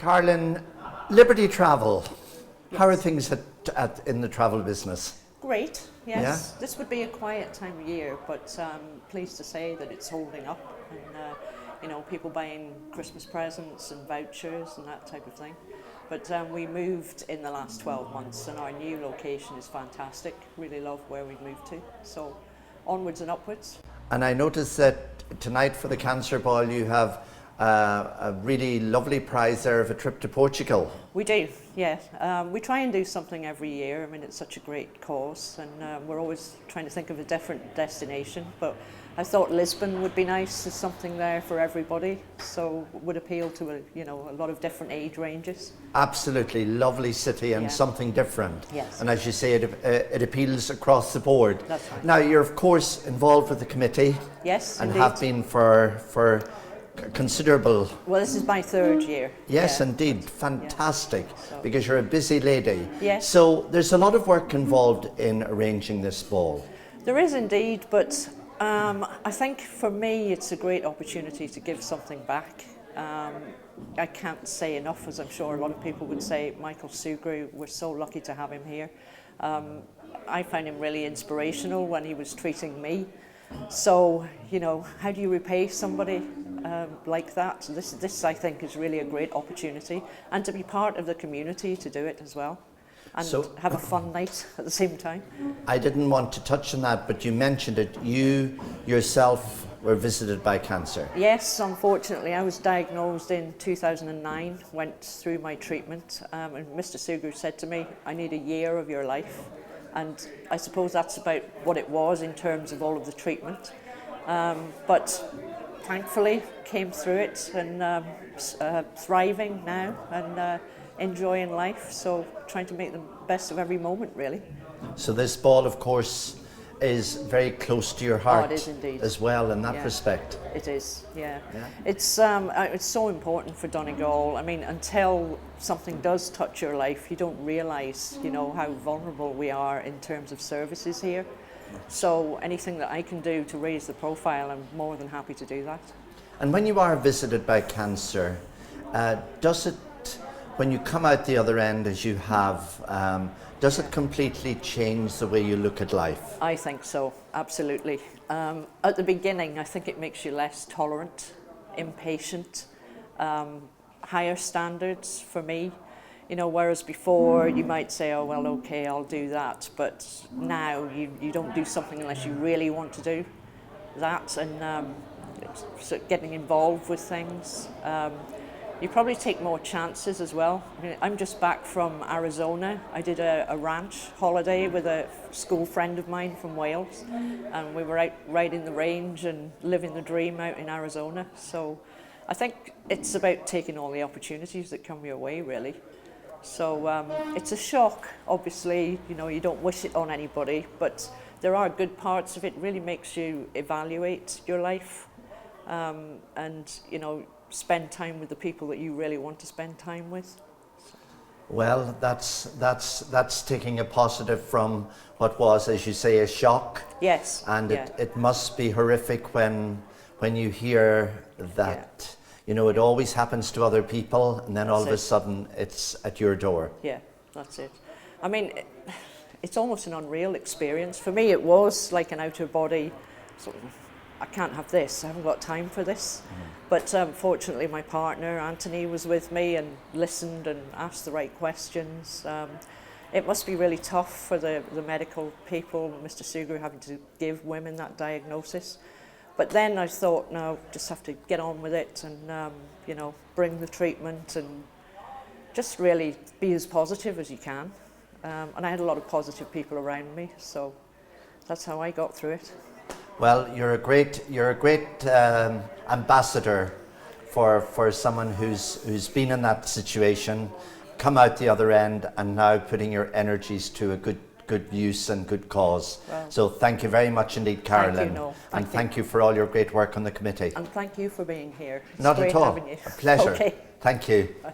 Carolyn, Liberty Travel, how are things in the travel business? Great, yes. Yeah? This would be a quiet time of year, but pleased to say that it's holding up, and people buying Christmas presents and vouchers and that type of thing. But we moved in the last 12 months, and our new location is fantastic. Really love where we've moved to. So onwards and upwards. And I noticed that tonight for the Cancer Ball you have a really lovely prize there of a trip to Portugal. We do, yes. We try and do something every year. I mean, it's such a great cause, and we're always trying to think of a different destination. But I thought Lisbon would be nice. There's something there for everybody, so would appeal to a lot of different age ranges. Absolutely, lovely city and something different. Yes. And as you say, it appeals across the board. That's right. Now you're of course involved with the committee. Yes, and indeed. have been for considerable. Well, this is my third year. Yes, yeah. indeed, fantastic. Yeah. So. Because you're a busy lady. Yes. So there's a lot of work involved in arranging this ball. There is indeed, but I think for me it's a great opportunity to give something back. I can't say enough, as I'm sure a lot of people would say. Michael Sugrue, we're so lucky to have him here. I find him really inspirational when he was treating me. So, how do you repay somebody like that? So this I think is really a great opportunity, and to be part of the community to do it as well. And have a fun night at the same time. I didn't want to touch on that, but you mentioned it. You yourself were visited by cancer. Yes, unfortunately. I was diagnosed in 2009, went through my treatment, and Mr. Sugrue said to me, I need a year of your life. And I suppose that's about what it was in terms of all of the treatment. But thankfully came through it and thriving now and enjoying life, so trying to make the best of every moment, really. So this ball, of course, is very close to your heart. Oh, it is indeed. As well in that respect. It is, yeah. It's so important for Donegal. I mean, until something does touch your life, you don't realise, how vulnerable we are in terms of services here. So anything that I can do to raise the profile, I'm more than happy to do that. And when you are visited by cancer, does it, when you come out the other end as you have, does it completely change the way you look at life? I think so, absolutely. At the beginning, I think it makes you less tolerant, impatient, higher standards for me. Whereas before you might say, oh, well, okay, I'll do that. But now you don't do something unless you really want to do that. And so getting involved with things. You probably take more chances as well. I mean, I'm just back from Arizona. I did a ranch holiday with a school friend of mine from Wales, and we were out riding the range and living the dream out in Arizona. So I think it's about taking all the opportunities that come your way, really. So it's a shock, obviously, you don't wish it on anybody, but there are good parts of it. It really makes you evaluate your life and, spend time with the people that you really want to spend time with. Well, that's taking a positive from what was, as you say, a shock. Yes. And it must be horrific when you hear that, it always happens to other people, and then all of a sudden it's at your door. Yeah, that's it. I mean, it's almost an unreal experience. For me, it was like an outer body sort of, I can't have this, I haven't got time for this. But fortunately my partner, Anthony, was with me and listened and asked the right questions. It must be really tough for the medical people, Mr. Sugrue having to give women that diagnosis. But then I thought, no, just have to get on with it and, bring the treatment and just really be as positive as you can. And I had a lot of positive people around me, so that's how I got through it. Well, you're a great ambassador for someone who's been in that situation, come out the other end, and now putting your energies to a good use and good cause. Well, so thank you very much indeed, Carolyn. Thank you, Noel. Thank you for all your great work on the committee. And thank you for being here. It's Not great at all. having you. A pleasure. Okay. Thank you. Bye.